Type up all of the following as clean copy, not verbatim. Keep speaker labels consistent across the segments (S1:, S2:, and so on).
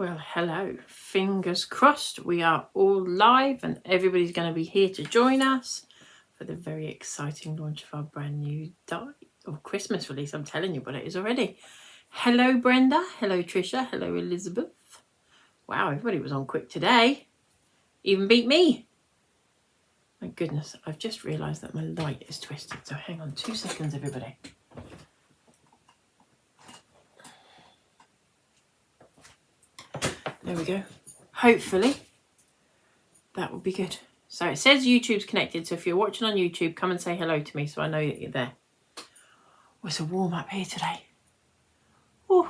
S1: Well, hello. Fingers crossed we are all live and everybody's going to be here to join us for the very exciting launch of our brand new Christmas release. I'm telling you what it is already. Hello, Brenda. Hello, Trisha. Hello, Elizabeth. Wow, everybody was on quick today. Even beat me. My goodness, I've just realised that my light is twisted. So hang on 2 seconds, everybody. There we go. Hopefully that will be good. So it says YouTube's connected. So if you're watching on YouTube, come and say hello to me so I know that you're there. Oh, it's a warm up here today. Ooh.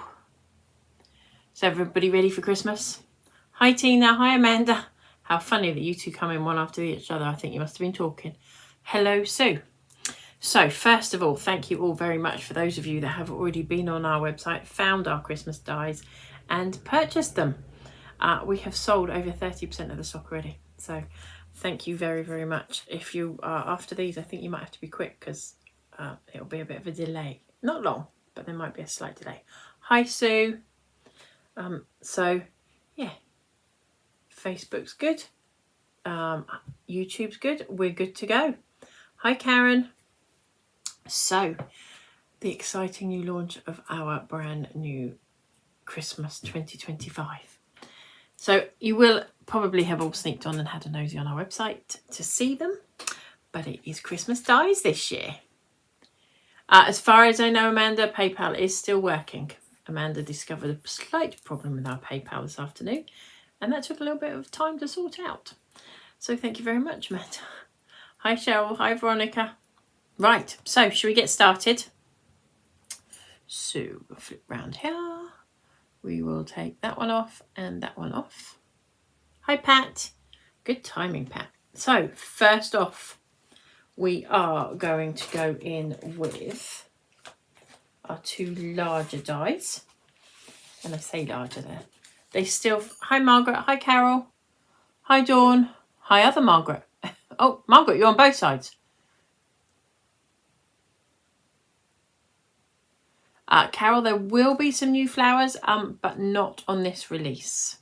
S1: Is everybody ready for Christmas? Hi Tina, hi Amanda. How funny that you two come in one after each other. I think you must have been talking. Hello Sue. So first of all, thank you all very much for those of you that have already been on our website, found our Christmas dies and purchased them. We have sold over 30% of the stock already. So thank you very, very much. If you are after these, I think you might have to be quick because it'll be a bit of a delay. Not long, but there might be a slight delay. Hi, Sue. So, yeah, Facebook's good. YouTube's good. We're good to go. Hi, Karen. So, the exciting new launch of our brand new Christmas 2025. So you will probably have all sneaked on and had a nosy on our website to see them, but it is Christmas dies this year. As far as I know, Amanda, PayPal is still working. Amanda discovered a slight problem with our PayPal this afternoon, and that took a little bit of time to sort out. So thank you very much, Amanda. Hi, Cheryl. Hi, Veronica. Right, so should we get started? So we'll flip round here. We will take that one off and that one off. Hi, Pat. Good timing, Pat. So first off, we are going to go in with our two larger dies. And I say larger there. They still... Hi, Margaret. Hi, Carol. Hi, Dawn. Hi, other Margaret. Oh, Margaret, you're on both sides. Carol, there will be some new flowers, but not on this release.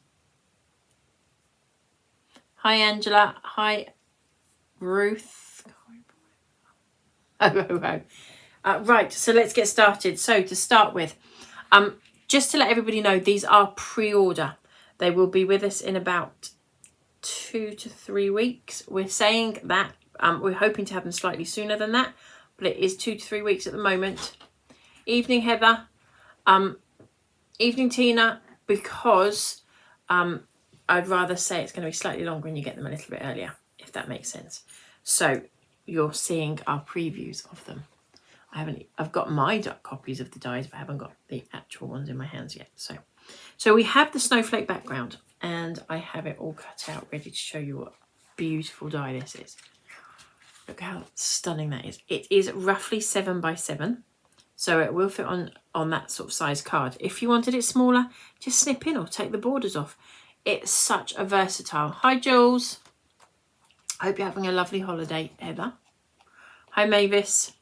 S1: Hi, Angela. Hi, Ruth. Right, so let's get started. So to start with, just to let everybody know, these are pre-order. They will be with us in about 2 to 3 weeks. We're saying that we're hoping to have them slightly sooner than that, but it is 2 to 3 weeks at the moment. Evening, Heather. Evening, Tina, because I'd rather say it's going to be slightly longer and you get them a little bit earlier, if that makes sense. So you're seeing our previews of them. I've got my copies of the dies, but I haven't got the actual ones in my hands yet. So we have the snowflake background, and I have it all cut out, ready to show you what beautiful die this is. Look how stunning that is. It is roughly 7 by 7. So it will fit on that sort of size card. If you wanted it smaller, just snip in or take the borders off. It's such a versatile. Hi, Jules. I hope you're having a lovely holiday, Heather. Hi, Mavis.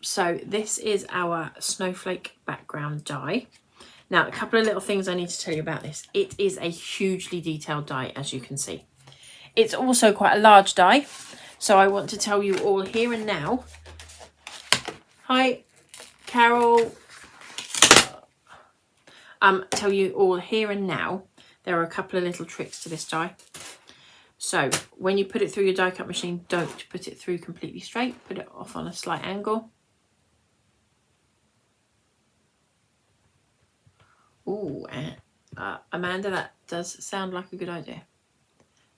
S1: So this is our snowflake background die. Now, a couple of little things I need to tell you about this. It is a hugely detailed die, as you can see. It's also quite a large die. So I want to tell you all here and now. Hi, Carol. Tell you all here and now, there are a couple of little tricks to this die. So when you put it through your die cut machine, don't put it through completely straight. Put it off on a slight angle. Ooh, Amanda, that does sound like a good idea.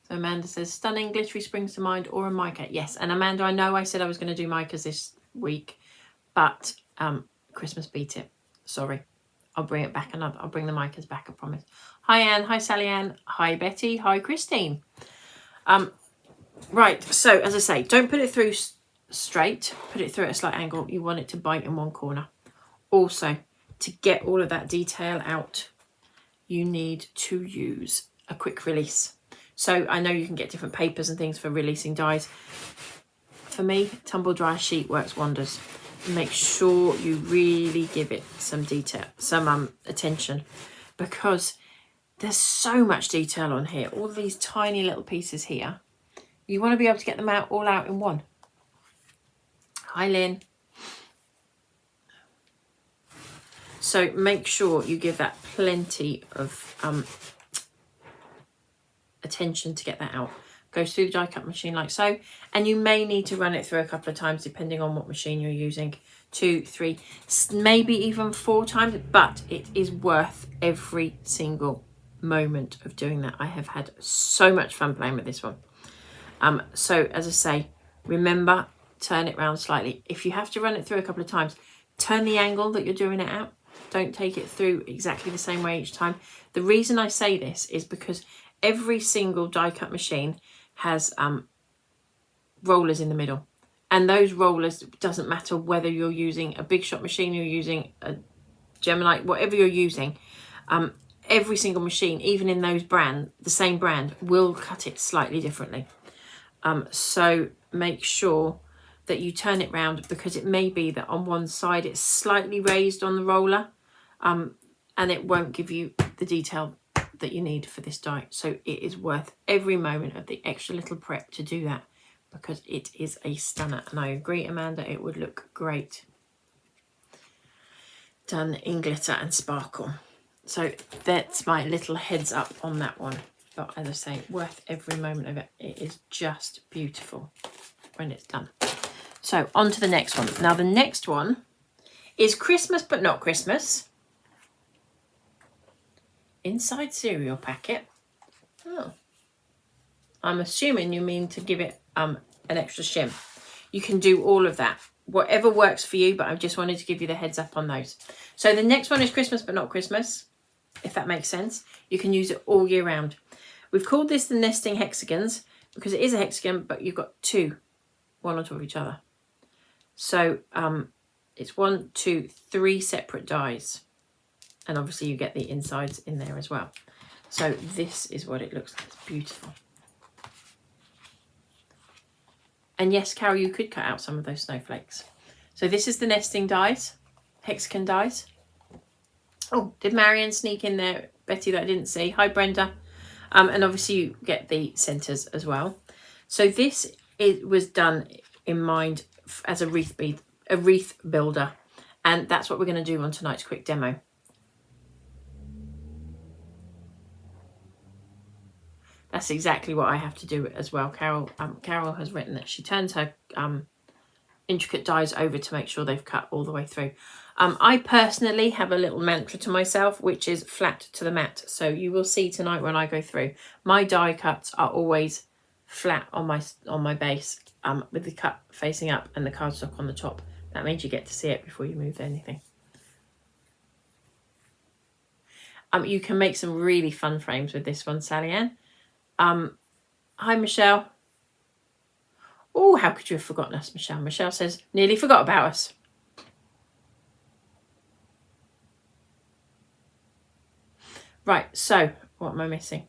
S1: So Amanda says, stunning, glittery springs to mind, or a mica. Yes, and Amanda, I know I said I was going to do micas this week, but Christmas beat it. Sorry. I'll bring it back I'll bring the micas back, I promise. Hi, Anne. Hi, Sally Ann. Hi, Betty. Hi, Christine. Right, so as I say, don't put it through straight. Put it through at a slight angle. You want it to bite in one corner. Also, to get all of that detail out, you need to use a quick release. So I know you can get different papers and things for releasing dies. For me, tumble dry sheet works wonders. Make sure you really give it some detail, some attention, because there's so much detail on here. All these tiny little pieces here. You want to be able to get them out all out in one. Hi, Lynn. So make sure you give that plenty of attention to get that out. Goes through the die cut machine like so, and you may need to run it through a couple of times depending on what machine you're using. 2, 3, maybe even 4 times, but it is worth every single moment of doing that. I have had so much fun playing with this one. So as I say, remember, turn it around slightly. If you have to run it through a couple of times, turn the angle that you're doing it at. Don't take it through exactly the same way each time. The reason I say this is because every single die cut machine has rollers in the middle, and those rollers, doesn't matter whether you're using a big shot machine, you're using a Gemini, whatever you're using, every single machine, even in those the same brand, will cut it slightly differently. So make sure that you turn it round, because it may be that on one side it's slightly raised on the roller, and it won't give you the detail that you need for this die. So it is worth every moment of the extra little prep to do that, because it is a stunner. And I agree, Amanda, it would look great done in glitter and sparkle. So that's my little heads up on that one. But as I say, worth every moment of it. It is just beautiful when it's done. So on to the next one. Now the next one is Christmas but not Christmas. Inside cereal packet. Oh, I'm assuming you mean to give it an extra shim. You can do all of that, whatever works for you, but I just wanted to give you the heads up on those. So the next one is Christmas but not Christmas, if that makes sense. You can use it all year round. We've called this the nesting hexagons because it is a hexagon, but you've got 2, one on top of each other. So it's 1, 2, 3 separate dies. And obviously you get the insides in there as well. So this is what it looks like. It's beautiful. And yes, Carol, you could cut out some of those snowflakes. So this is the nesting dies, hexagon dies. Oh, did Marion sneak in there? Betty, that I didn't see. Hi, Brenda. And obviously you get the centres as well. So this was done in mind as a wreath builder. And that's what we're going to do on tonight's quick demo. That's exactly what I have to do as well. Carol has written that she turns her intricate dies over to make sure they've cut all the way through. I personally have a little mantra to myself, which is flat to the mat. So you will see tonight when I go through, my die cuts are always flat on my base, with the cut facing up and the cardstock on the top. That means you get to see it before you move anything. You can make some really fun frames with this one, Sally Ann. Hi, Michelle. Oh, how could you have forgotten us, Michelle? Michelle says, nearly forgot about us. Right, so what am I missing?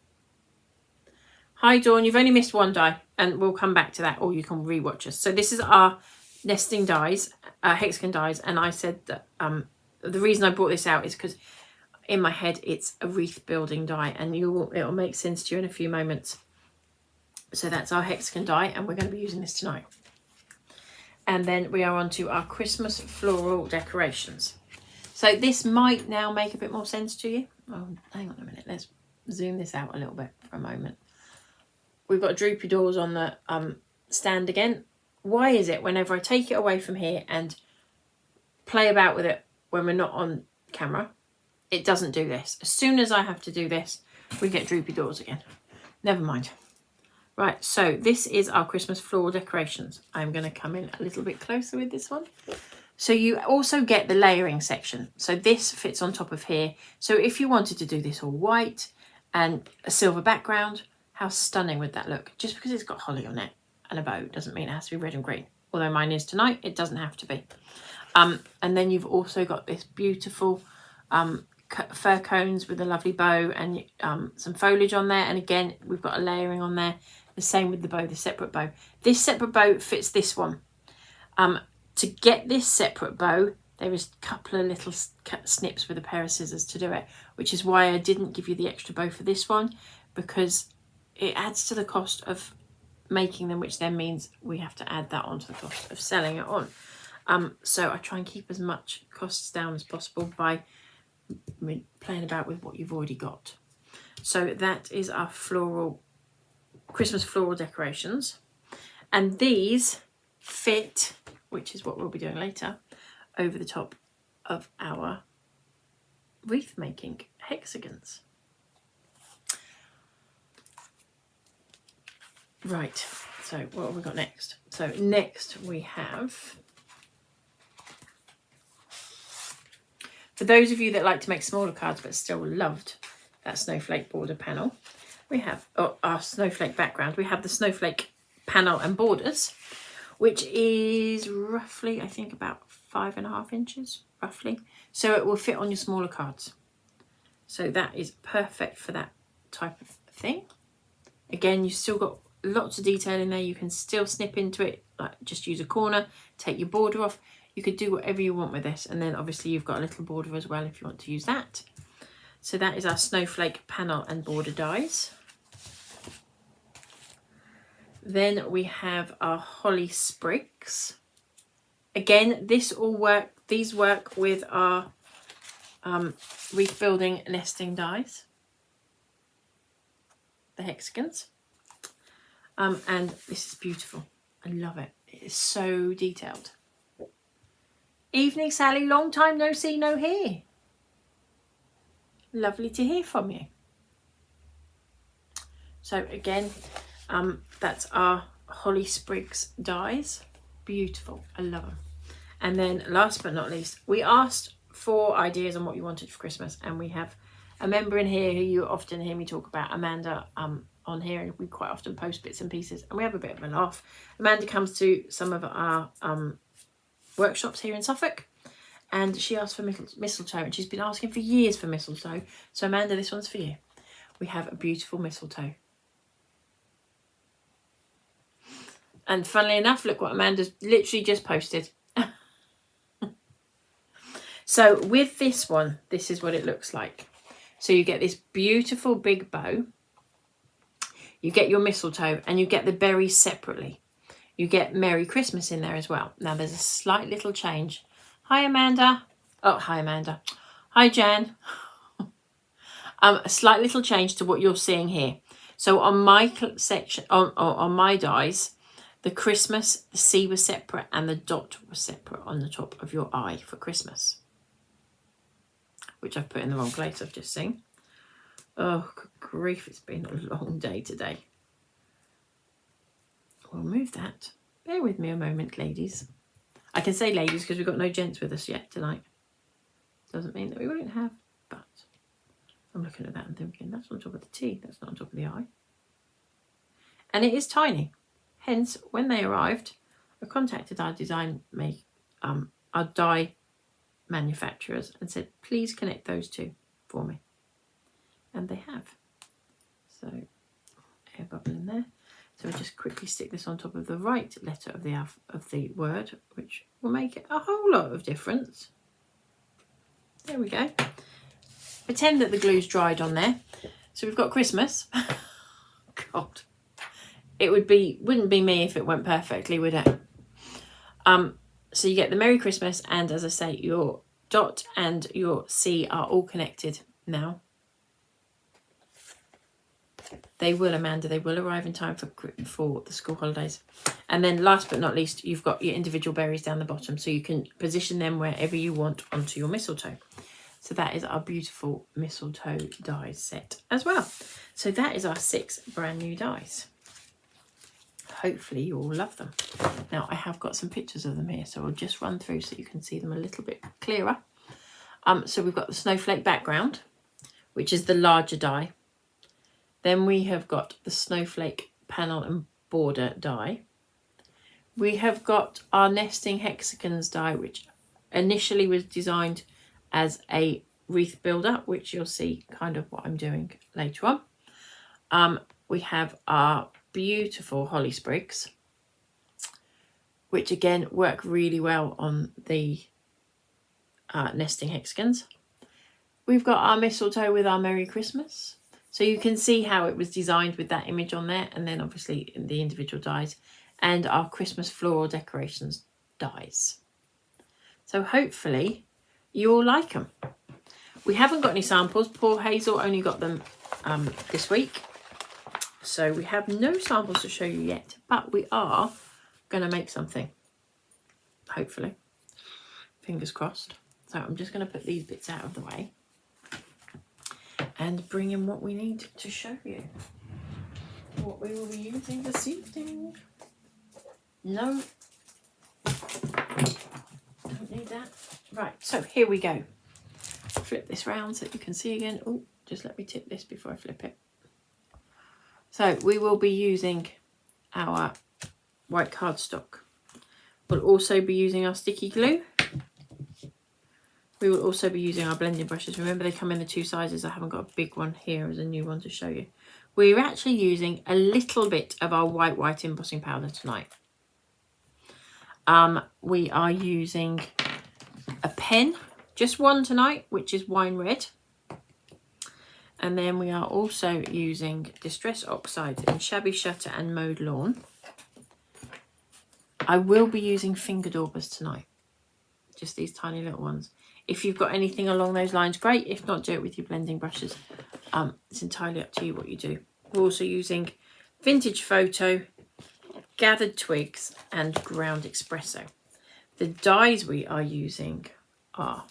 S1: Hi, Dawn. You've only missed one die, and we'll come back to that, or you can rewatch us. So this is our nesting dies, hexagon dies, and I said that the reason I brought this out is because in my head it's a wreath building die, and it'll make sense to you in a few moments. So that's our hexagon die, and we're going to be using this tonight. And then we are on to our Christmas floral decorations. So this might now make a bit more sense to you. Oh, hang on a minute. Let's zoom this out a little bit for a moment. We've got droopy doors on the stand again. Why is it whenever I take it away from here and play about with it when we're not on camera, it doesn't do this? As soon as I have to do this, we get droopy doors again. Never mind. Right, so this is our Christmas floral decorations. I'm going to come in a little bit closer with this one. So you also get the layering section. So this fits on top of here. So if you wanted to do this all white and a silver background, how stunning would that look? Just because it's got holly on it and a bow doesn't mean it has to be red and green. Although mine is tonight, it doesn't have to be. And then you've also got this beautiful fir cones with a lovely bow and some foliage on there. And again, we've got a layering on there. The same with the bow, the separate bow. This separate bow fits this one. To get this separate bow, There was a couple of little snips with a pair of scissors to do it, which is why I didn't give you the extra bow for this one, because it adds to the cost of making them, which then means we have to add that onto the cost of selling it on. So I try and keep as much costs down as possible by playing about with what you've already got. So that is our Christmas floral decorations, and these fit, which is what we'll be doing later, over the top of our wreath making hexagons. Right, so what have we got next? So next we have, for those of you that like to make smaller cards but still loved that snowflake border panel, we have our snowflake background. We have the snowflake panel and borders, which is roughly, I think, about 5.5 inches, roughly. So it will fit on your smaller cards. So that is perfect for that type of thing. Again, you've still got lots of detail in there. You can still snip into it, like just use a corner, take your border off. You could do whatever you want with this. And then obviously you've got a little border as well if you want to use that. So that is our snowflake panel and border dies. Then we have our holly sprigs. Again, these work with our wreath building nesting dies, the hexagons. And this is beautiful. I love it. It is so detailed. Evening, Sally. Long time no see, no hear. Lovely to hear from you. So again, that's our holly sprigs dies. Beautiful. I love them. And then last but not least, we asked for ideas on what you wanted for Christmas, and we have a member in here who you often hear me talk about, Amanda, on here, and we quite often post bits and pieces and we have a bit of a laugh. Amanda comes to some of our workshops here in Suffolk, and she asked for mistletoe, and she's been asking for years for mistletoe. So Amanda, this one's for you. We have a beautiful mistletoe. And funnily enough, look what Amanda's literally just posted. So with this one, this is what it looks like. So you get this beautiful big bow. You get your mistletoe, and you get the berries separately. You get Merry Christmas in there as well. Now there's a slight little change. Hi, Amanda. Oh, hi, Amanda. Hi, Jan. A slight little change to what you're seeing here. So on my section, on my dies, the Christmas, the C was separate and the dot was separate on the top of your eye for Christmas, which I've put in the wrong place, I've just seen. Oh, good grief, it's been a long day today. We'll move that. Bear with me a moment, ladies. I can say ladies because we've got no gents with us yet tonight. Doesn't mean that we won't have, but I'm looking at that and thinking, that's on top of the T, that's not on top of the I. And it is tiny. Hence, when they arrived, I contacted our our die manufacturers and said, please connect those two for me. And they have. So, air bubble in there. So we'll just quickly stick this on top of the right letter of the word, which will make it a whole lot of difference. There we go. Pretend that the glue's dried on there. So we've got Christmas. God. It wouldn't be me if it went perfectly, would it? So you get the Merry Christmas, and as I say, your dot and your C are all connected now. They will, Amanda, they will arrive in time for the school holidays. And then last but not least, you've got your individual berries down the bottom, so you can position them wherever you want onto your mistletoe. So that is our beautiful mistletoe dies set as well. So that is our 6 brand new dies. Hopefully you all love them. Now I have got some pictures of them here, so I'll just run through so you can see them a little bit clearer. So we've got the snowflake background, which is the larger die. Then we have got the snowflake panel and border die. We have got our nesting hexagons die, which initially was designed as a wreath builder, which you'll see kind of what I'm doing later on. We have our beautiful holly sprigs, which again work really well on the nesting hexagons. We've got our mistletoe with our Merry Christmas. So you can see how it was designed with that image on there, and then obviously the individual dies, and our Christmas floral decorations dies. So hopefully you all like them. We haven't got any samples. Poor Hazel only got them this week. So we have no samples to show you yet, but we are going to make something. Hopefully. Fingers crossed. So I'm just going to put these bits out of the way and bring in what we need to show you. What we will be using this evening. No. Don't need that. Right, so here we go. Flip this round so that you can see again. Oh, just let me tip this before I flip it. So we will be using our white cardstock. We'll also be using our sticky glue. We will also be using our blending brushes. Remember, they come in the 2 sizes. I haven't got a big one here as a new one to show you. We're actually using a little bit of our white embossing powder tonight. We are using a pen, just one tonight, which is wine red. And then we are also using Distress Oxides in Shabby Shutter and Mowed Lawn. I will be using finger daubers tonight, just these tiny little ones. If you've got anything along those lines, great. If not, do it with your blending brushes. It's entirely up to you what you do. We're also using Vintage Photo, Gathered Twigs, and Ground Espresso. The dyes we are using are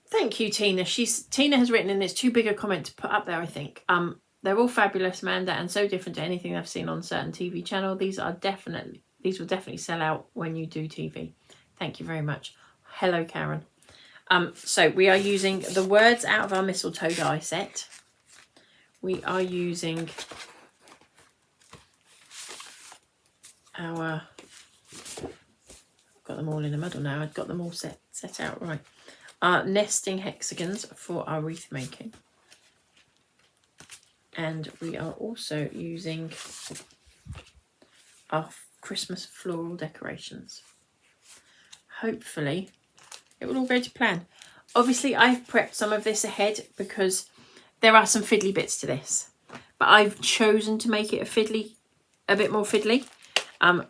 S1: thank you, Tina. Tina has written in, it's too big a comment to put up there, I think. They're all fabulous, Amanda, and so different to anything I've seen on a certain TV channel. These will definitely sell out when you do TV. Thank you very much. Hello, Karen. So we are using the words out of our mistletoe die set. We are using our, I've got them all in a muddle now. I've got them all set out right. Our nesting hexagons for our wreath making. And we are also using our Christmas floral decorations. Hopefully it will all go to plan. Obviously I've prepped some of this ahead because there are some fiddly bits to this, but I've chosen to make it a bit more fiddly,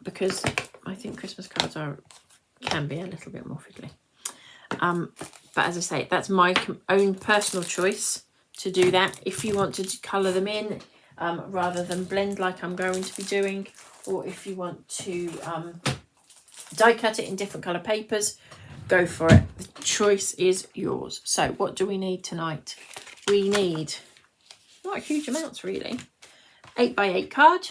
S1: because I think Christmas cards can be a little bit more fiddly. But as I say, that's my own personal choice to do that. If you want to colour them in rather than blend like I'm going to be doing, or if you want to die cut it in different colour papers, go for it. The choice is yours. So what do we need tonight? We need, not huge amounts really, 8x8 card.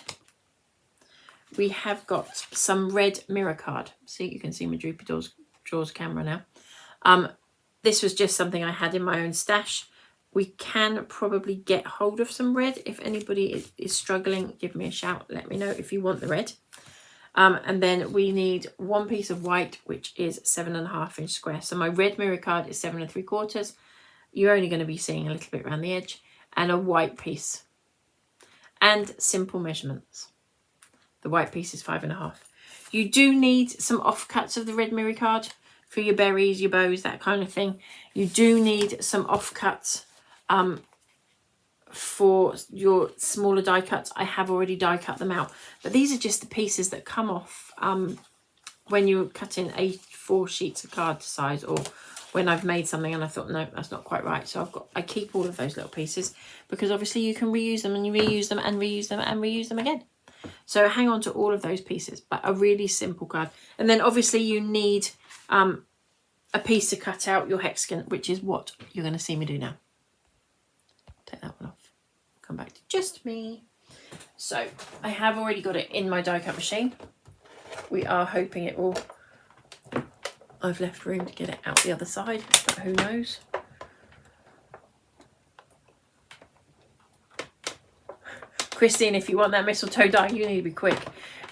S1: We have got some red mirror card. See, you can see my Droopy Drawers camera now. This was just something I had in my own stash. We can probably get hold of some red. If anybody is struggling, give me a shout. Let me know if you want the red. And then we need one piece of white, which is 7.5 inch square. So my red mirror card is 7 3/4. You're only going to be seeing a little bit around the edge, and a white piece. And simple measurements. The white piece is 5.5. You do need some offcuts of the red mirror card for your berries, your bows, that kind of thing. You do need some offcuts for your smaller die cuts. I have already die cut them out, but these are just the pieces that come off when you're cutting A4 sheets of card size, or when I've made something and I thought, no, that's not quite right. So I keep all of those little pieces, because obviously you can reuse them and you reuse them and reuse them and reuse them again. So hang on to all of those pieces, but a really simple card. And then obviously you need a piece to cut out your hexagon, which is what you're going to see me do now. Take that one off. Come back to just me. So I have already got it in my die cut machine. We are hoping it will. I've left room to get it out the other side, but who knows. Christine, if you want that mistletoe die, you need to be quick.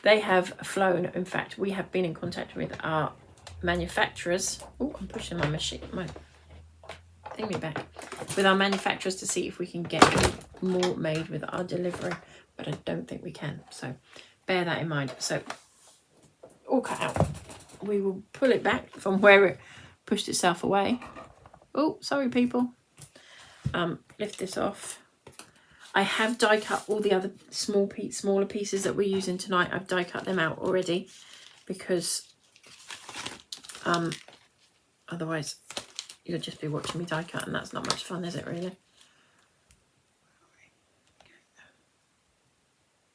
S1: They have flown. In fact, we have been in contact with our manufacturers. Oh, I'm pushing my machine, my thingy back. With our manufacturers to see if we can get more made with our delivery. but I don't think we can. So bear that in mind. So all cut out. We will pull it back from where it pushed itself away. Oh, sorry people. Lift this off. I have die cut all the other smaller pieces that we're using tonight. I've die cut them out already because otherwise you'll just be watching me die cut, and that's not much fun, is it really?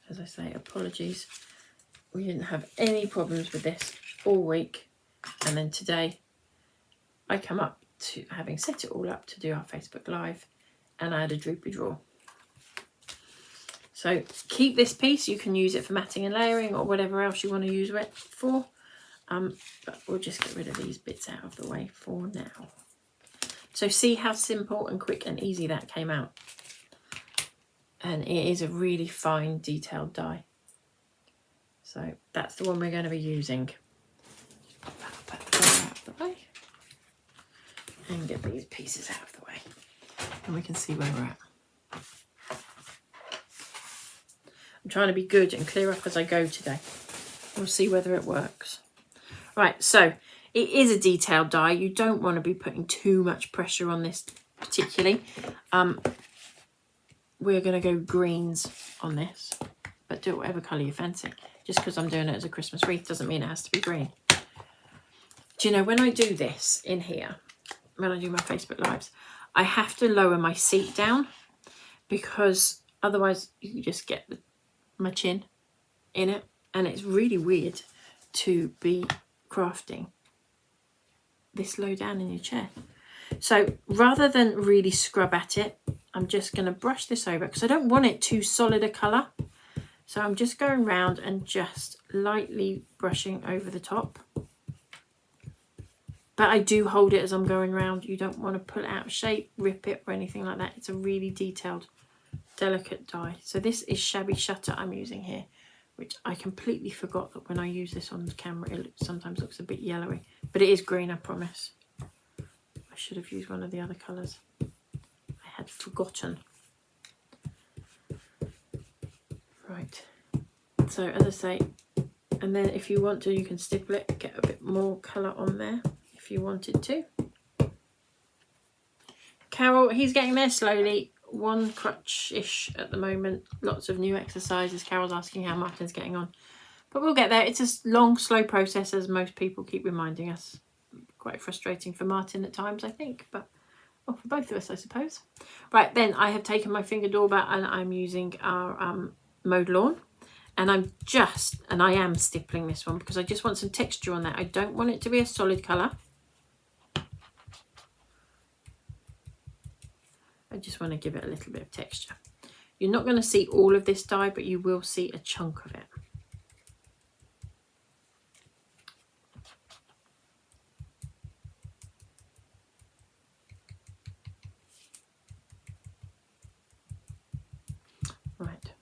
S1: As I say, apologies. We didn't have any problems with this all week, and then today I come up to having set it all up to do our Facebook Live, and I had a droopy drawer. So keep this piece. You can use it for matting and layering or whatever else you want to use it for. But we'll just get rid of these bits out of the way for now. So see how simple and quick and easy that came out. And it is a really fine detailed die. So that's the one we're going to be using. Put that out of the way. And get these pieces out of the way. And we can see where we're at. I'm trying to be good and clear up as I go today. We'll see whether it works. Right, so it is a detailed die. You don't want to be putting too much pressure on this particularly. We're going to go greens on this, but do it whatever colour you fancy. Just because I'm doing it as a Christmas wreath doesn't mean it has to be green. Do you know, when I do this in here, when I do my Facebook Lives, I have to lower my seat down because otherwise you just get my chin in it, and it's really weird to be crafting this low down in your chair. So rather than really scrub at it, I'm just going to brush this over because I don't want it too solid a colour. So I'm just going round and just lightly brushing over the top. But I do hold it as I'm going round. You don't want to pull it out of shape, rip it or anything like that. It's a really detailed, delicate die. So this is Shabby Shutter I'm using here, which I completely forgot that when I use this on the camera it sometimes looks a bit yellowy, but it is green, I promise. I should have used one of the other colours. I had forgotten. Right, so as I say, and then if you want to, you can stipple it, get a bit more colour on there if you wanted to. Carol, he's getting there slowly. One crutch-ish at the moment. Lots of new exercises. Carol's asking how Martin's getting on. But we'll get there. It's a long, slow process, as most people keep reminding us. Quite frustrating for Martin at times, I think. But well, for both of us, I suppose. Right, then I have taken my finger doorbell and I'm using our mowed lawn. And I am stippling this one because I just want some texture on that. I don't want it to be a solid colour. I just want to give it a little bit of texture. You're not going to see all of this die, but you will see a chunk of it. Right.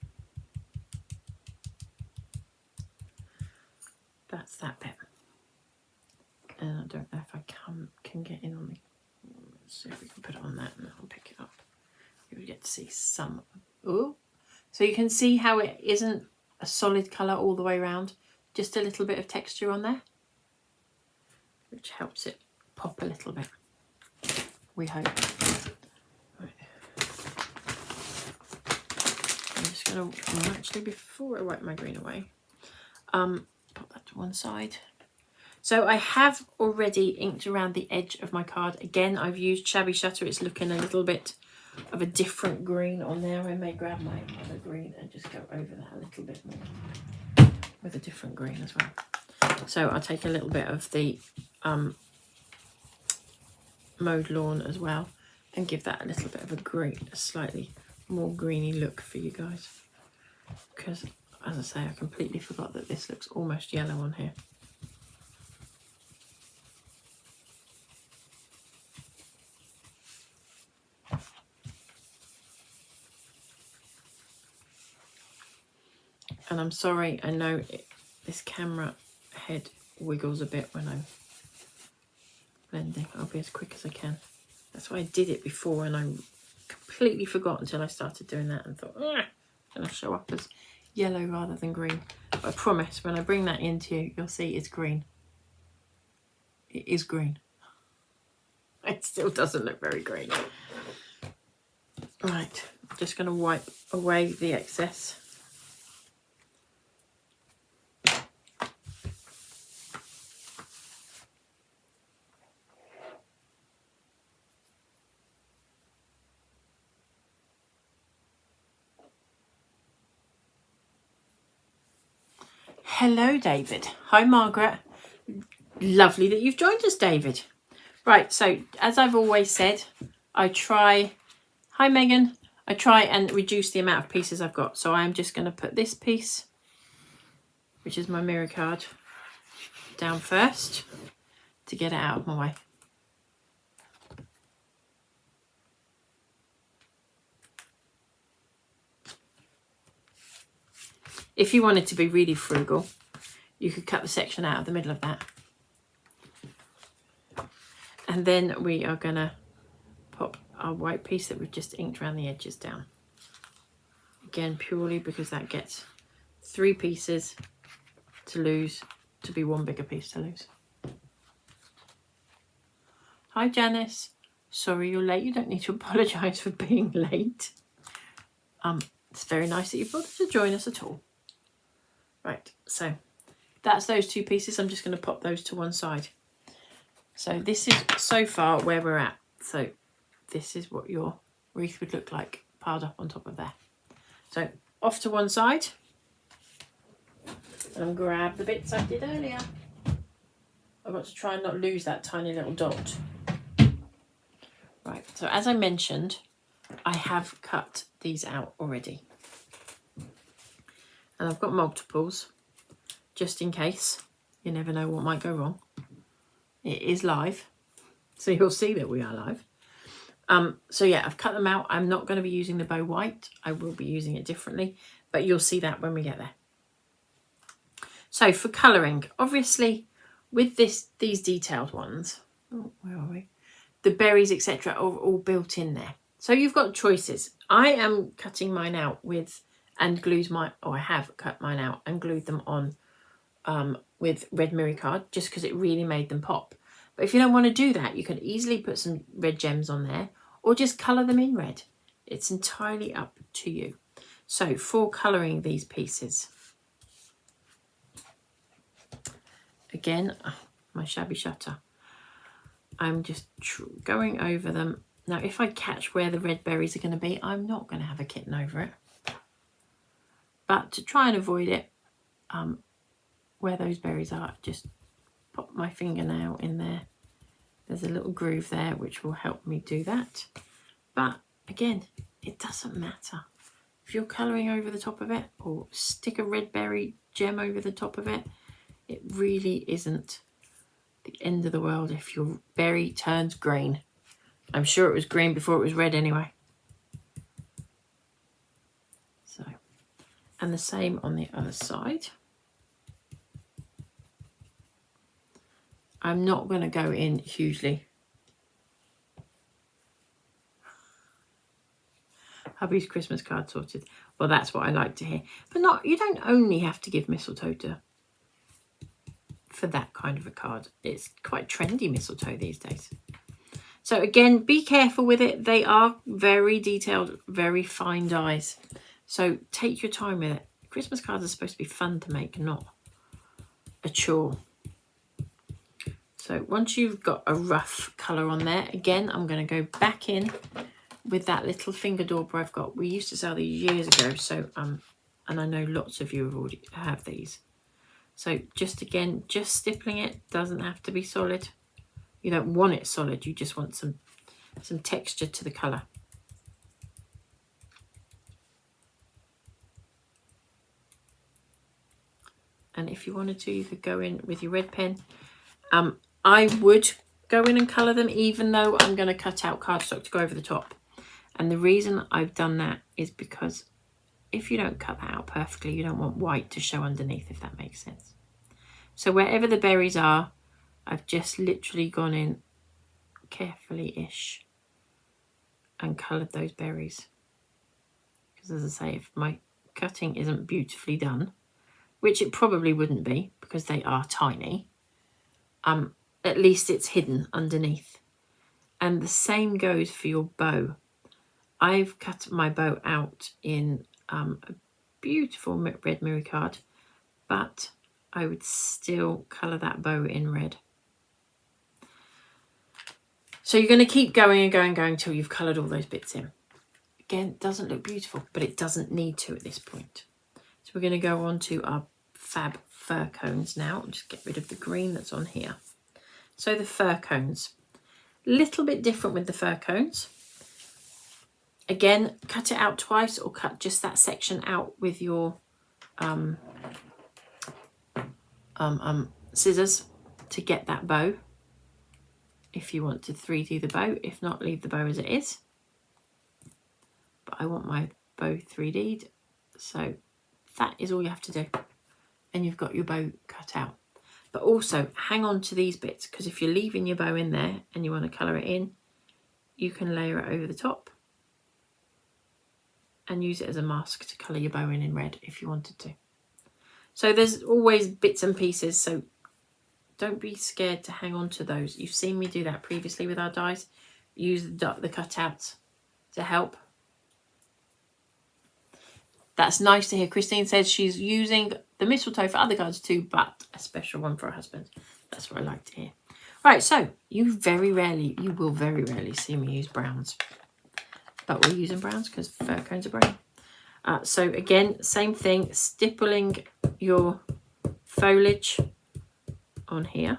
S1: That's that bit. And I don't know if I can get in on the... Let's see if we can put it on that and I'll pick it up. You get to see some. Oh, so you can see how it isn't a solid colour all the way around. Just a little bit of texture on there, which helps it pop a little bit. We hope. Right. I'm just going to actually, before I wipe my green away, put that to one side. So I have already inked around the edge of my card. Again, I've used Shabby Shutter. It's looking a little bit of a different green on there. I may grab my other green and just go over that a little bit more with a different green as well. So I'll take a little bit of the mowed lawn as well and give that a little bit of a green, a slightly more greeny look for you guys. Because, as I say, I completely forgot that this looks almost yellow on here. And I'm sorry, I know this camera head wiggles a bit when I'm blending. I'll be as quick as I can. That's why I did it before and I completely forgot until I started doing that and thought, going to show up as yellow rather than green. But I promise when I bring that into you, you'll see it's green. It is green. It still doesn't look very green. Right, I'm just going to wipe away the excess. Hello, David. Hi, Margaret. Lovely that you've joined us, David. Right, so as I've always said, I try... Hi, Megan. I try and reduce the amount of pieces I've got. So I'm just going to put this piece, which is my mirror card, down first to get it out of my way. If you wanted to be really frugal, you could cut the section out of the middle of that. And then we are going to pop our white piece that we've just inked around the edges down. Again, purely because that gets 3 pieces to lose to be 1 bigger piece to lose. Hi, Janice. Sorry you're late. You don't need to apologise for being late. It's very nice that you've bothered to join us at all. Right, so that's those 2 pieces. I'm just going to pop those to one side. So this is so far where we're at. So this is what your wreath would look like piled up on top of there. So off to one side. And grab the bits I did earlier. I've got to try and not lose that tiny little dot. Right, so as I mentioned, I have cut these out already. And I've got multiples, just in case. You never know what might go wrong. It is live, so you'll see that we are live. So yeah, I've cut them out. I'm not going to be using the bow white. I will be using it differently, but you'll see that when we get there. So for colouring, obviously with these detailed ones, oh, where are we? The berries, etc. are all built in there. So you've got choices. I am cutting mine out with, and glued my, I have cut mine out and glued them on with red mirror card, just because it really made them pop. But if you don't want to do that, you can easily put some red gems on there or just colour them in red. It's entirely up to you. So for colouring these pieces, again, my shabby shutter, I'm just going over them. Now, if I catch where the red berries are going to be, I'm not going to have a kitten over it. But to try and avoid it, where those berries are, just pop my fingernail in there. There's a little groove there which will help me do that. But again, it doesn't matter. If you're colouring over the top of it or stick a red berry gem over the top of it, it really isn't the end of the world if your berry turns green. I'm sure it was green before it was red anyway. So, and the same on the other side. I'm not going to go in hugely. Hubby's Christmas card sorted. Well, that's what I like to hear. But not, you don't only have to give mistletoe for that kind of a card. It's quite trendy, mistletoe, these days. So again, be careful with it. They are very detailed, very fine dies. So take your time with it. Christmas cards are supposed to be fun to make, not a chore. So once you've got a rough colour on there, again, I'm going to go back in with that little finger dauber I've got. We used to sell these years ago, so and I know lots of you have already have these. So just again, just stippling it, doesn't have to be solid. You don't want it solid, you just want some texture to the colour. And if you wanted to, you could go in with your red pen. I would go in and colour them, even though I'm going to cut out cardstock to go over the top. And the reason I've done that is because if you don't cut that out perfectly, you don't want white to show underneath, if that makes sense. So wherever the berries are, I've just literally gone in carefully-ish and coloured those berries. Because as I say, if my cutting isn't beautifully done, which it probably wouldn't be because they are tiny, at least it's hidden underneath. And the same goes for your bow. I've cut my bow out in a beautiful red mirror card, but I would still colour that bow in red. So you're going to keep going and going until you've coloured all those bits in. Again, it doesn't look beautiful, but it doesn't need to at this point. So we're going to go on to our fab fir cones now. I'll just get rid of the green that's on here. So the fir cones, a little bit different with the fir cones. Again, cut it out twice or cut just that section out with your scissors to get that bow. If you want to 3D the bow, if not, leave the bow as it is. But I want my bow 3D'd, so that is all you have to do. And you've got your bow cut out. But also hang on to these bits, because if you're leaving your bow in there and you want to colour it in, you can layer it over the top and use it as a mask to colour your bow in red if you wanted to. So there's always bits and pieces, so don't be scared to hang on to those. You've seen me do that previously with our dies. Use the cutouts to help. That's nice to hear. Christine says she's using the mistletoe for other cards too, but a special one for her husband. That's what I like to hear. Right, so you will very rarely see me use browns. But we're using browns because fir cones are brown. So again, same thing, stippling your foliage on here.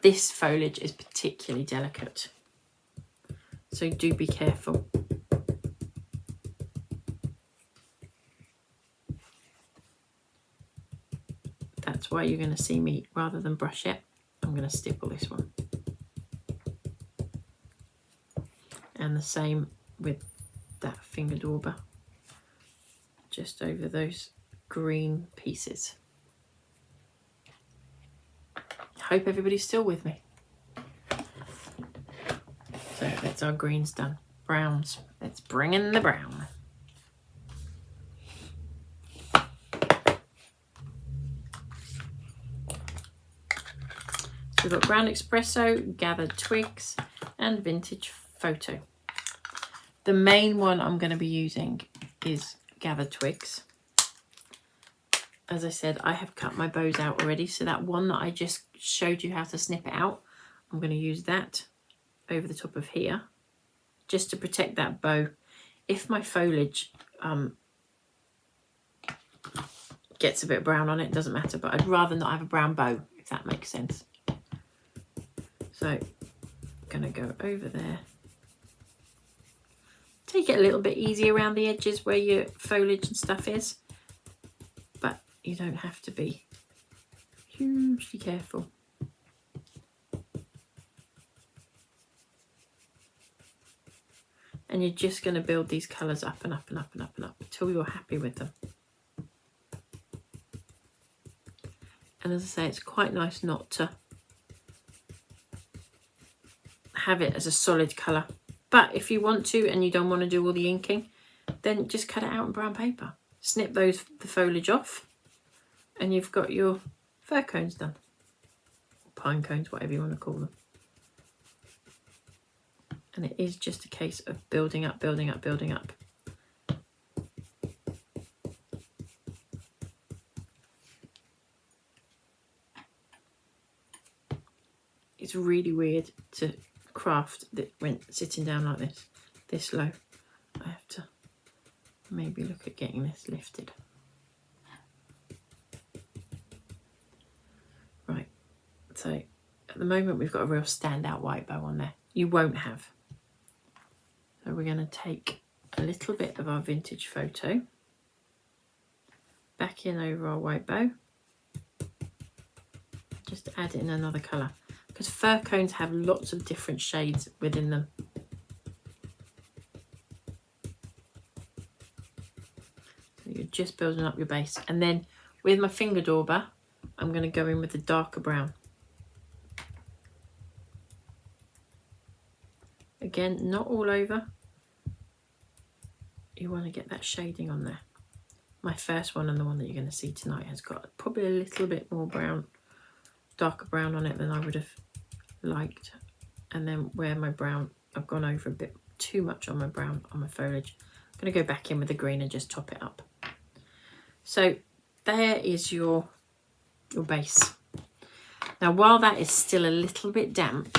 S1: This foliage is particularly delicate, so do be careful. That's why you're going to see me, rather than brush it, I'm going to stipple this one. And the same with that finger dauber, just over those green pieces. Hope everybody's still with me. So that's our greens done. Browns. Let's bring in the brown. So we've got Ground Espresso, Gathered Twigs, and Vintage Photo. The main one I'm going to be using is Gathered Twigs. As I said, I have cut my bows out already, so that one that I just showed you how to snip it out, I'm going to use that over the top of here, just to protect that bow. If my foliage gets a bit brown on it, it doesn't matter, but I'd rather not have a brown bow, if that makes sense. So I'm going to go over there. Take it a little bit easy around the edges where your foliage and stuff is, but you don't have to be hugely careful. And you're just going to build these colours up and up and up and up and up until you're happy with them. And as I say, it's quite nice not to have it as a solid colour. But if you want to and you don't want to do all the inking, then just cut it out on brown paper. Snip the foliage off and you've got your fir cones done. Or pine cones, whatever you want to call them. And it is just a case of building up, building up, building up. It's really weird to craft that when sitting down like this low. I have to maybe look at getting this lifted. Right, so at the moment we've got a real standout white bow on there. You won't have. So we're going to take a little bit of our Vintage Photo back in over our white bow, just to add in another colour, because fir cones have lots of different shades within them. So you're just building up your base, and then with my finger dauber I'm going to go in with the darker brown. Again, not all over. you want to get that shading on there. My first one and the one that you're going to see tonight has got probably a little bit more brown, darker brown on it than I would have liked. And then where my brown, I've gone over a bit too much on my brown on my foliage. I'm going to go back in with the green and just top it up. So there is your base. Now while that is still a little bit damp,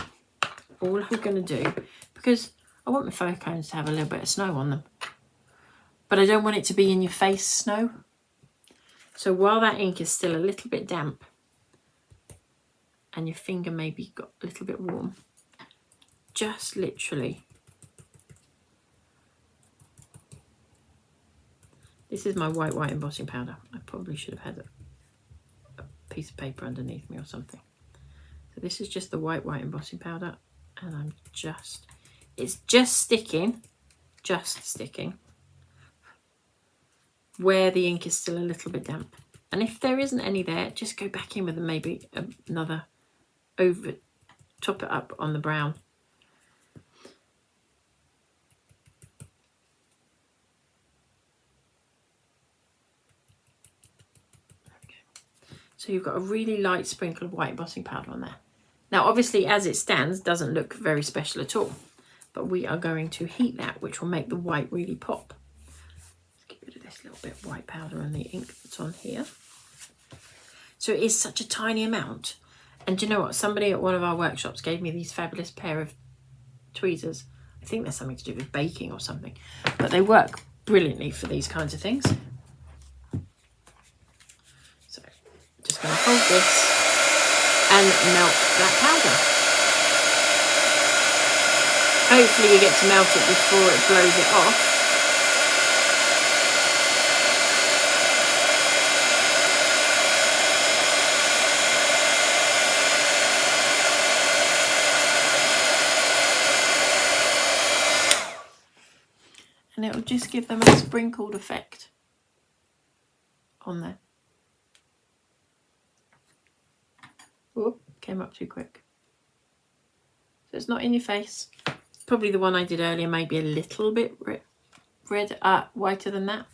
S1: all I'm going to do, because I want my faux cones to have a little bit of snow on them, but I don't want it to be in your face snow. So while that ink is still a little bit damp and your finger maybe got a little bit warm, just literally, this is my white embossing powder. I probably should have had a piece of paper underneath me or something. So this is just the white embossing powder, and I'm just, it's just sticking where the ink is still a little bit damp. And if there isn't any there, just go back in with maybe another over, top it up on the brown. So you've got a really light sprinkle of white embossing powder on there. Now obviously as it stands doesn't look very special at all, but we are going to heat that, which will make the white really pop. Let's get rid of this little bit of white powder and the ink that's on here. So it is such a tiny amount. And do you know what? Somebody at one of our workshops gave me these fabulous pair of tweezers. I think there's something to do with baking or something, but they work brilliantly for these kinds of things. So I'm just going to hold this and melt that powder. Hopefully you get to melt it before it blows it off. And it will just give them a sprinkled effect on there. Whoop, came up too quick. So it's not in your face. Probably the one I did earlier, maybe a little bit whiter than that.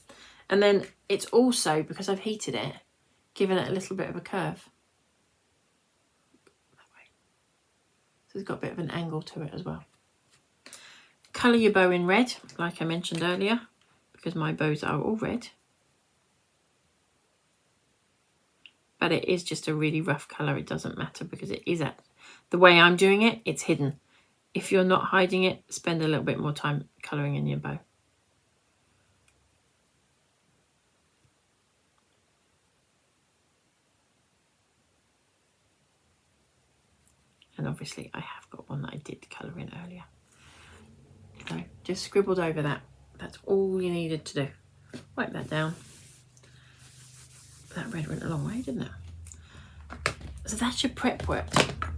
S1: And then it's also, because I've heated it, given it a little bit of a curve. That way. So it's got a bit of an angle to it as well. Colour your bow in red, like I mentioned earlier, because my bows are all red. But it is just a really rough colour. It doesn't matter because it is the way I'm doing it, it's hidden. If you're not hiding it, spend a little bit more time colouring in your bow. And obviously I have got one that I did colour in earlier. So just scribbled over that. That's all you needed to do. Wipe that down. That red went a long way, didn't it? So that's your prep work.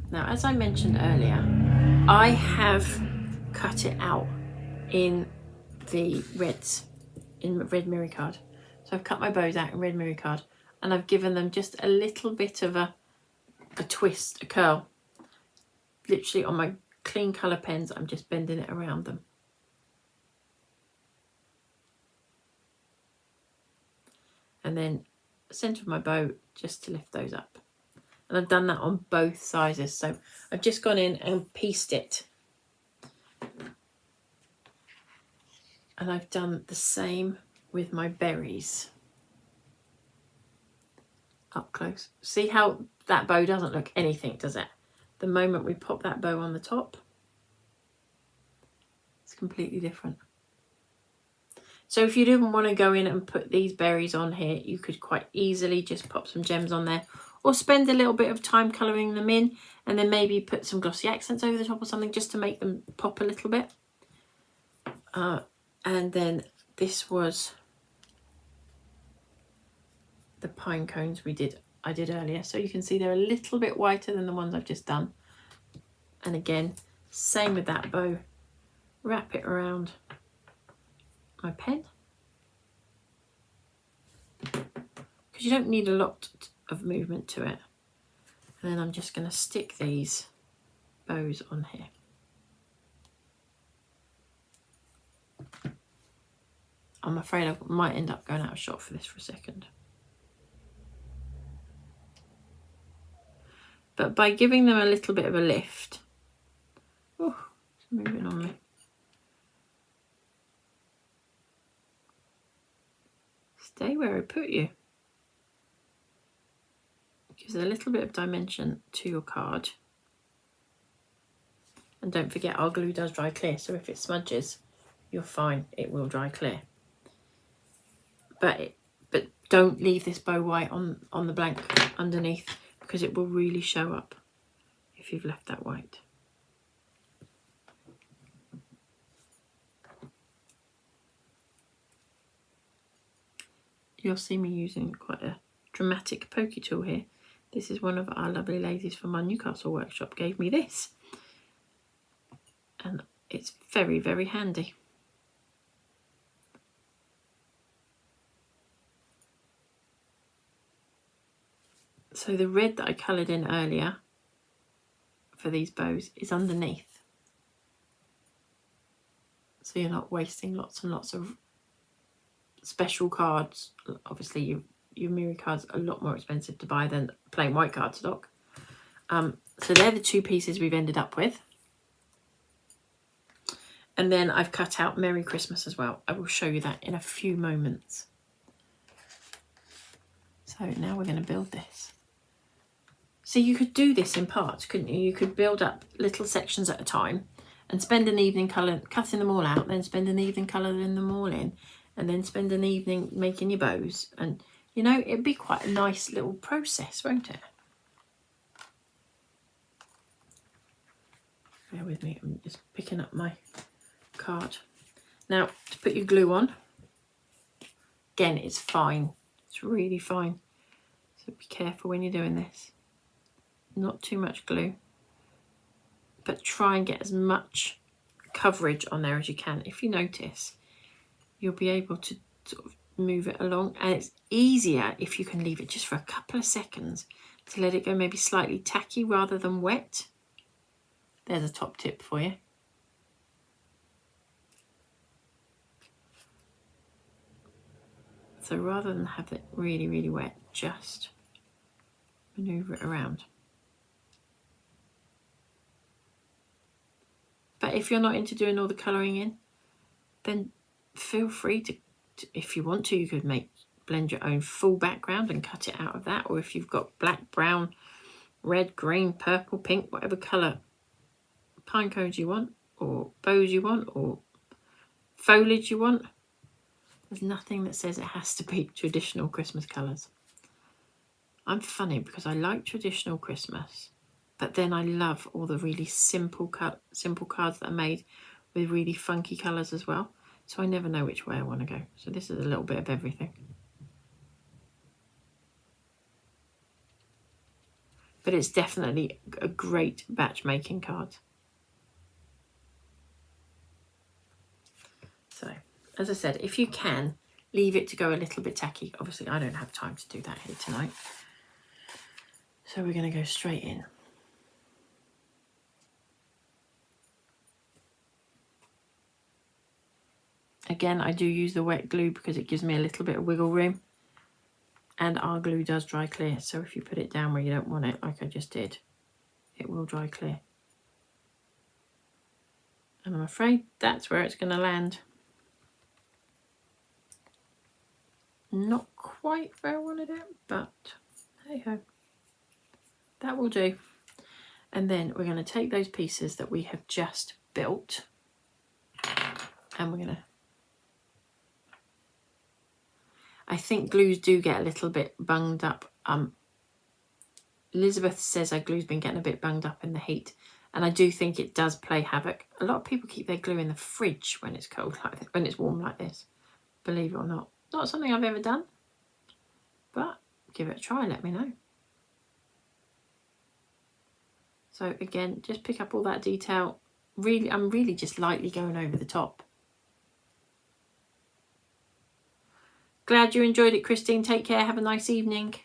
S1: Now, as I mentioned earlier, I have cut it out in the reds, in red mirror card. So I've cut my bows out in red mirror card, and I've given them just a little bit of a twist, a curl. Literally on my clean colour pens, I'm just bending it around them. And then the centre of my bow, just to lift those up. And I've done that on both sizes. So I've just gone in and pieced it. And I've done the same with my berries. Up close. See how that bow doesn't look anything, does it? The moment we pop that bow on the top, it's completely different. So if you didn't want to go in and put these berries on here, you could quite easily just pop some gems on there, or spend a little bit of time colouring them in, and then maybe put some glossy accents over the top or something just to make them pop a little bit. And then this was the pine cones I did earlier. So you can see they're a little bit whiter than the ones I've just done. And again, same with that bow. Wrap it around my pen, because you don't need a lot of movement to it. And then I'm just going to stick these bows on here. I'm afraid I might end up going out of shot for this for a second. But by giving them a little bit of a lift, oh, it's moving on me. Stay where I put you. Gives a little bit of dimension to your card. And don't forget, our glue does dry clear, so if it smudges, you're fine. It will dry clear. But don't leave this bow white on the blank underneath, because it will really show up if you've left that white. You'll see me using quite a dramatic pokey tool here. This is one of our lovely ladies from our Newcastle workshop gave me this. And it's very, very handy. So the red that I coloured in earlier for these bows is underneath. So you're not wasting lots and lots of special cards. Obviously your mirror cards are a lot more expensive to buy than plain white cardstock. So they're the two pieces we've ended up with. And then I've cut out Merry Christmas as well. I will show you that in a few moments. So now we're going to build this. So you could do this in parts, couldn't you? You could build up little sections at a time and spend an evening cutting them all out, then spend an evening colouring them all in, and then spend an evening making your bows. And, you know, it'd be quite a nice little process, won't it? Bear with me, I'm just picking up my card. Now, to put your glue on, again, it's fine. It's really fine. So be careful when you're doing this. Not too much glue, but try and get as much coverage on there as you can. If you notice, you'll be able to sort of move it along, and it's easier if you can leave it just for a couple of seconds to let it go maybe slightly tacky rather than wet. There's a top tip for you. So rather than have it really, really wet, just maneuver it around. But if you're not into doing all the colouring in, then feel free to, if you want to, you could blend your own full background and cut it out of that. Or if you've got black, brown, red, green, purple, pink, whatever colour pine cones you want, or bows you want, or foliage you want, there's nothing that says it has to be traditional Christmas colours. I'm funny because I like traditional Christmas, but then I love all the really simple cards that are made with really funky colours as well. So I never know which way I want to go. So this is a little bit of everything. But it's definitely a great batch making card. So, as I said, if you can, leave it to go a little bit tacky. Obviously, I don't have time to do that here tonight. So we're going to go straight in. Again, I do use the wet glue because it gives me a little bit of wiggle room. And our glue does dry clear. So if you put it down where you don't want it, like I just did, it will dry clear. And I'm afraid that's where it's going to land. Not quite where I wanted it, but hey ho. That will do. And then we're going to take those pieces that we have just built and we're going to, I think glues do get a little bit bunged up. Elizabeth says her glue's been getting a bit bunged up in the heat, and I do think it does play havoc. A lot of people keep their glue in the fridge when it's cold like this, when it's warm like this, believe it or not. Not something I've ever done, but give it a try, let me know. So again, just pick up all that detail. Really, I'm really just lightly going over the top. Glad you enjoyed it, Christine. Take care. Have a nice evening.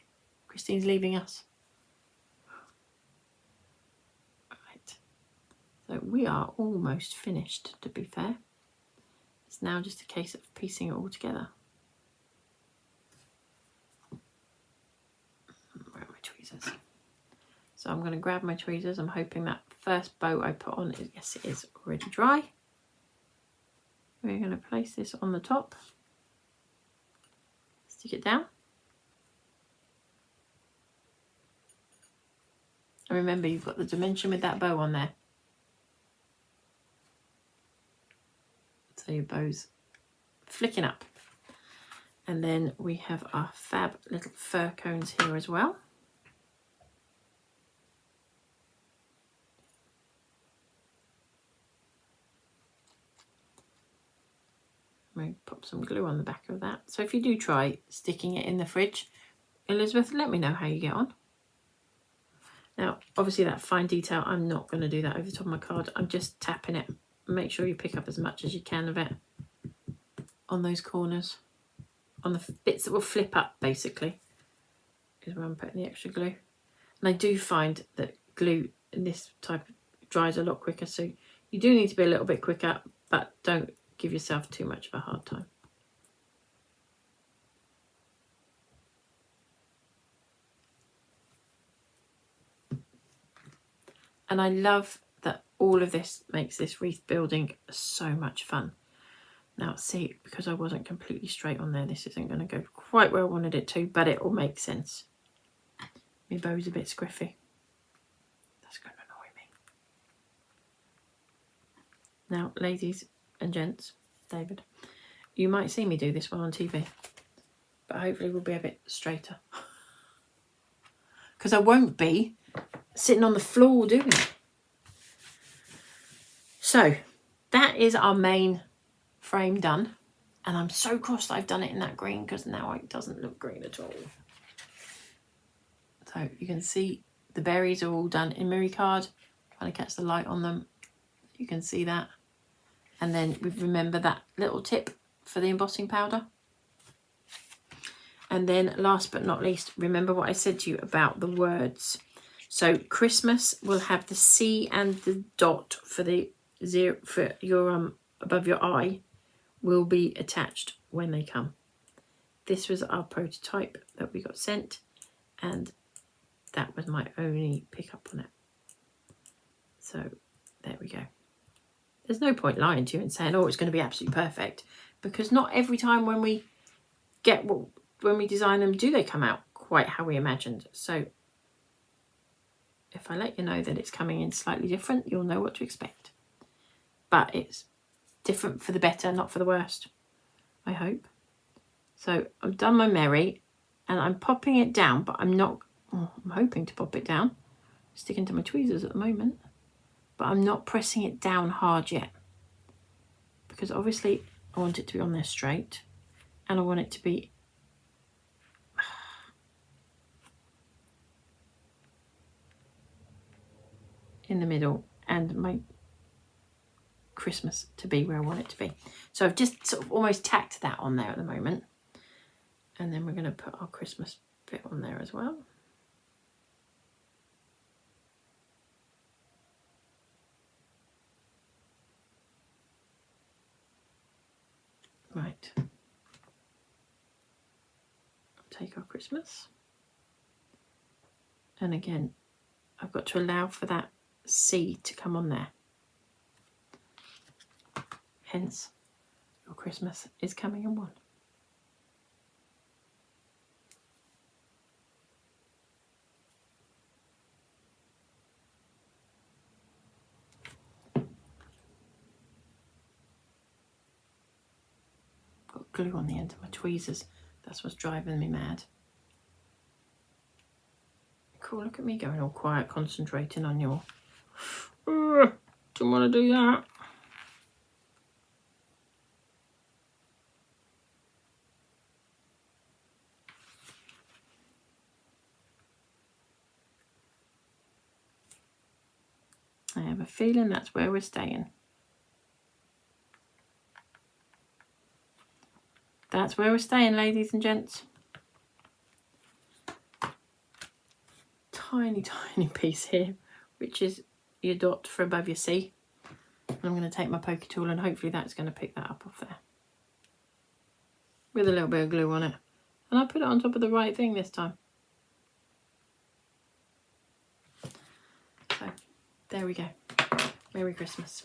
S1: Christine's leaving us. Right. So we are almost finished, to be fair. It's now just a case of piecing it all together. Where are my tweezers? So I'm going to grab my tweezers. I'm hoping that first bow I put on is, yes, it is already dry. We're going to place this on the top. Stick it down. And remember, you've got the dimension with that bow on there. So your bow's flicking up. And then we have our fab little fir cones here as well. We pop some glue on the back of that. So if you do try sticking it in the fridge, Elizabeth, let me know how you get on. Now, obviously that fine detail, I'm not going to do that over the top of my card. I'm just tapping it. Make sure you pick up as much as you can of it on those corners. On the bits that will flip up, basically, is where I'm putting the extra glue. And I do find that glue in this type dries a lot quicker. So you do need to be a little bit quicker, but don't give yourself too much of a hard time. And I love that all of this makes this wreath building so much fun. Now, see, because I wasn't completely straight on there, this isn't going to go quite where I wanted it to, but it will make sense. My bow's a bit squiffy. That's going to annoy me. Now, ladies and gents, David, you might see me do this one on TV, but hopefully we'll be a bit straighter. Because I won't be sitting on the floor doing it. So that is our main frame done, and I'm so cross that I've done it in that green because now it doesn't look green at all. So you can see the berries are all done in Miri card, trying to catch the light on them. You can see that. And then we remember that little tip for the embossing powder. And then last but not least, remember what I said to you about the words. So Christmas will have the C and the dot for the zero for your above your eye will be attached when they come. This was our prototype that we got sent, and that was my only pickup on it. So there we go. There's no point lying to you and saying, oh, it's going to be absolutely perfect, because not every time when we design them do they come out quite how we imagined. So if I let you know that it's coming in slightly different, you'll know what to expect. But it's different for the better, not for the worst, I hope. So I've done my Mary and I'm popping it down, but I'm hoping to pop it down. Sticking to my tweezers at the moment, but I'm not pressing it down hard yet, because obviously I want it to be on there straight, and I want it to be in the middle, and my Christmas to be where I want it to be. So I've just sort of almost tacked that on there at the moment, and then we're going to put our Christmas bit on there as well. Right, take our Christmas, and again I've got to allow for that C to come on there, hence your Christmas is coming in one. Got glue on the end of my tweezers, that's what's driving me mad. Cool, look at me going all quiet, concentrating on your... don't want to do that. I have a feeling that's where we're staying. That's where we're staying, ladies and gents. Tiny, tiny piece here, which is your dot for above your C. I'm going to take my pokey tool and hopefully that's going to pick that up off there. With a little bit of glue on it. And I put it on top of the right thing this time. So, there we go. Merry Christmas.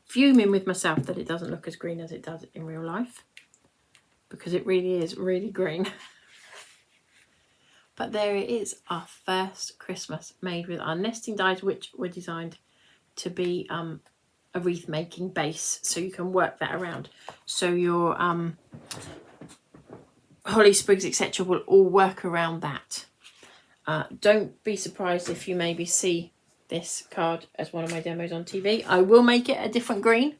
S1: Fuming with myself that it doesn't look as green as it does in real life. Because it really is really green. But there it is, our first Christmas made with our nesting dies, which were designed to be a wreath making base, so you can work that around. So your holly sprigs, etc., will all work around that. Don't be surprised if you maybe see this card as one of my demos on TV. I will make it a different green,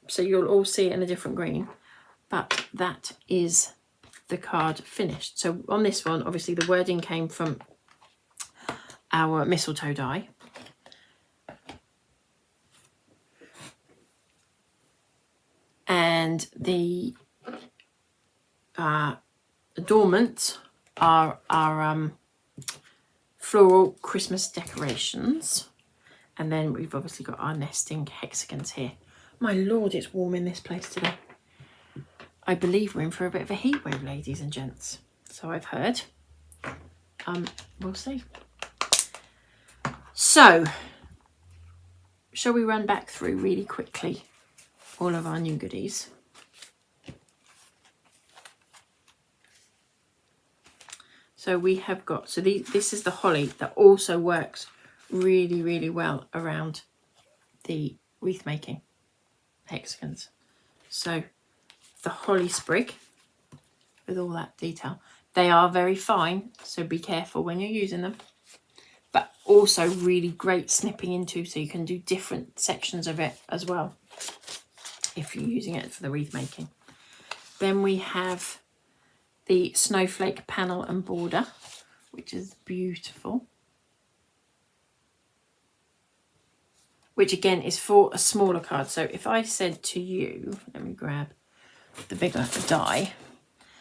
S1: so you'll all see it in a different green. But that is the card finished. So on this one, obviously the wording came from our mistletoe die. And the adornments are our floral Christmas decorations. And then we've obviously got our nesting hexagons here. My lord, it's warm in this place today. I believe we're in for a bit of a heat wave, ladies and gents. So I've heard. We'll see. So, shall we run back through really quickly all of our new goodies? So we have got, so this is the holly that also works really, really well around the wreath making hexagons. So the holly sprig with all that detail. They are very fine, so be careful when you're using them. But also really great snipping into, so you can do different sections of it as well if you're using it for the wreath making. Then we have the snowflake panel and border, which is beautiful. Which again is for a smaller card. So if I said to you, let me grab the bigger die.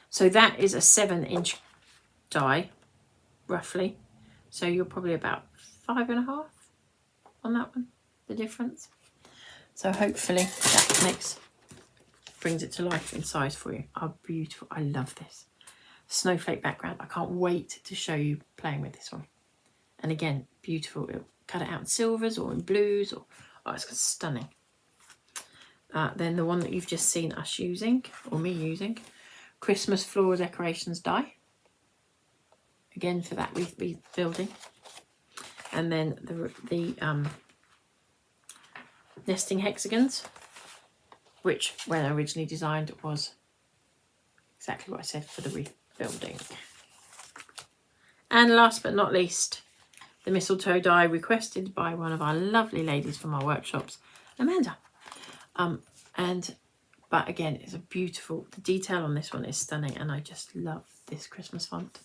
S1: So that is a 7-inch die, roughly. So you're probably about 5.5 on that one, the difference. So hopefully that brings it to life in size for you. Oh, beautiful. I love this. Snowflake background. I can't wait to show you playing with this one. And again, beautiful. It'll cut it out in silvers or in blues. Or oh, it's stunning. Then the one that you've just seen us using, or me using, Christmas floral decorations die. Again for that wreath building. And then the nesting hexagons, which when originally designed was exactly what I said for the wreath building. And last but not least, the mistletoe die requested by one of our lovely ladies from our workshops, Amanda. But again, it's a beautiful, the detail on this one is stunning, and I just love this Christmas font.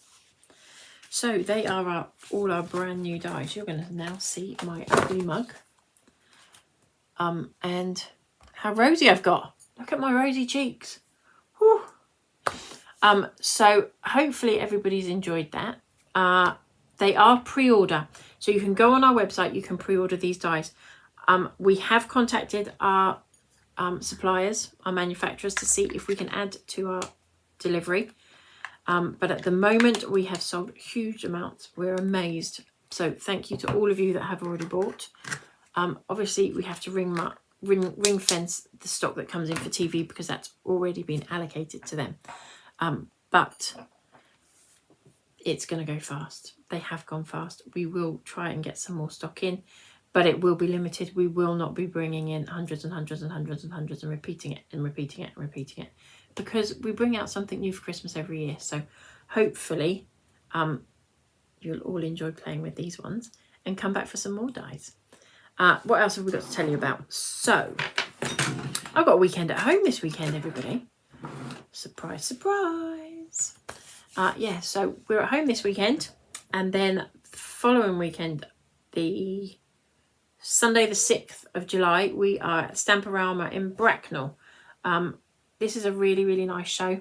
S1: So they are all our brand new dies. You're going to now see my ugly mug. And how rosy I've got. Look at my rosy cheeks. Whew. So hopefully everybody's enjoyed that. They are pre-order. So you can go on our website, you can pre-order these dies. We have contacted our suppliers, our manufacturers, to see if we can add to our delivery. But at the moment we have sold huge amounts. We're amazed. So thank you to all of you that have already bought. Obviously we have to ring fence the stock that comes in for TV because that's already been allocated to them. But it's going to go fast. They have gone fast. We will try and get some more stock in, but it will be limited. We will not be bringing in hundreds and hundreds and hundreds and hundreds and repeating it and repeating it and repeating it, because we bring out something new for Christmas every year. So hopefully you'll all enjoy playing with these ones and come back for some more dies. What else have we got to tell you about? So I've got a weekend at home this weekend, everybody. Surprise, surprise. Yeah, so we're at home this weekend, and then the following weekend, the Sunday the 6th of July, we are at Stamporama in Bracknell. This is a really, really nice show.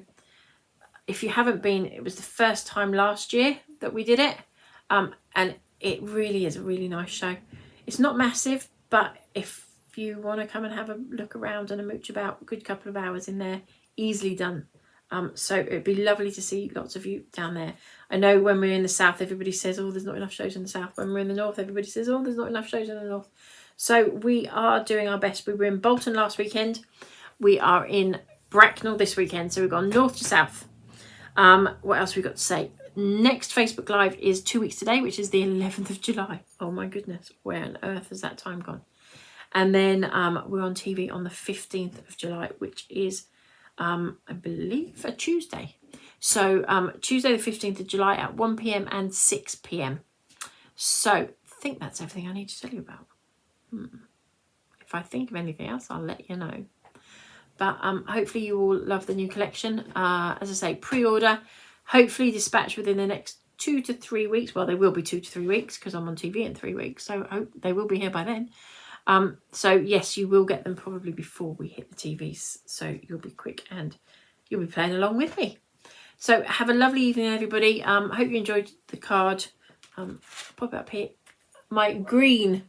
S1: If you haven't been, it was the first time last year that we did it, and it really is a really nice show. It's not massive, But if you want to come and have a look around and a mooch about, a good couple of hours in there, easily done. So it'd be lovely to see lots of you down there. I know when we're in the south, everybody says, oh, there's not enough shows in the south. When we're in the north, everybody says, oh, there's not enough shows in the north. So we are doing our best. We were in Bolton last weekend. We are in Bracknell this weekend. So we've gone north to south. What else we got to say? Next Facebook Live is 2 weeks today, which is the 11th of July. Oh my goodness, where on earth has that time gone? And then we're on TV on the 15th of July, which is, I believe, a Tuesday. So Tuesday the 15th of July at 1 p.m. and 6 p.m. So I think that's everything I need to tell you about. If I think of anything else, I'll let you know. But hopefully you all love the new collection. As I say, pre-order, hopefully dispatched within the next 2 to 3 weeks. Well, they will be 2 to 3 weeks because I'm on TV in 3 weeks. So I hope they will be here by then. So yes, you will get them probably before we hit the TVs. So you'll be quick and you'll be playing along with me. So have a lovely evening, everybody. Hope you enjoyed the card. Pop it up here. My green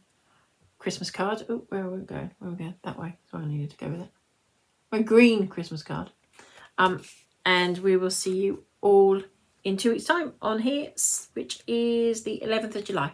S1: Christmas card. Oh, where are we going? Where are we going? That way. So I needed to go with it. My green Christmas card. And we will see you all in 2 weeks' time on here, which is the 11th of July.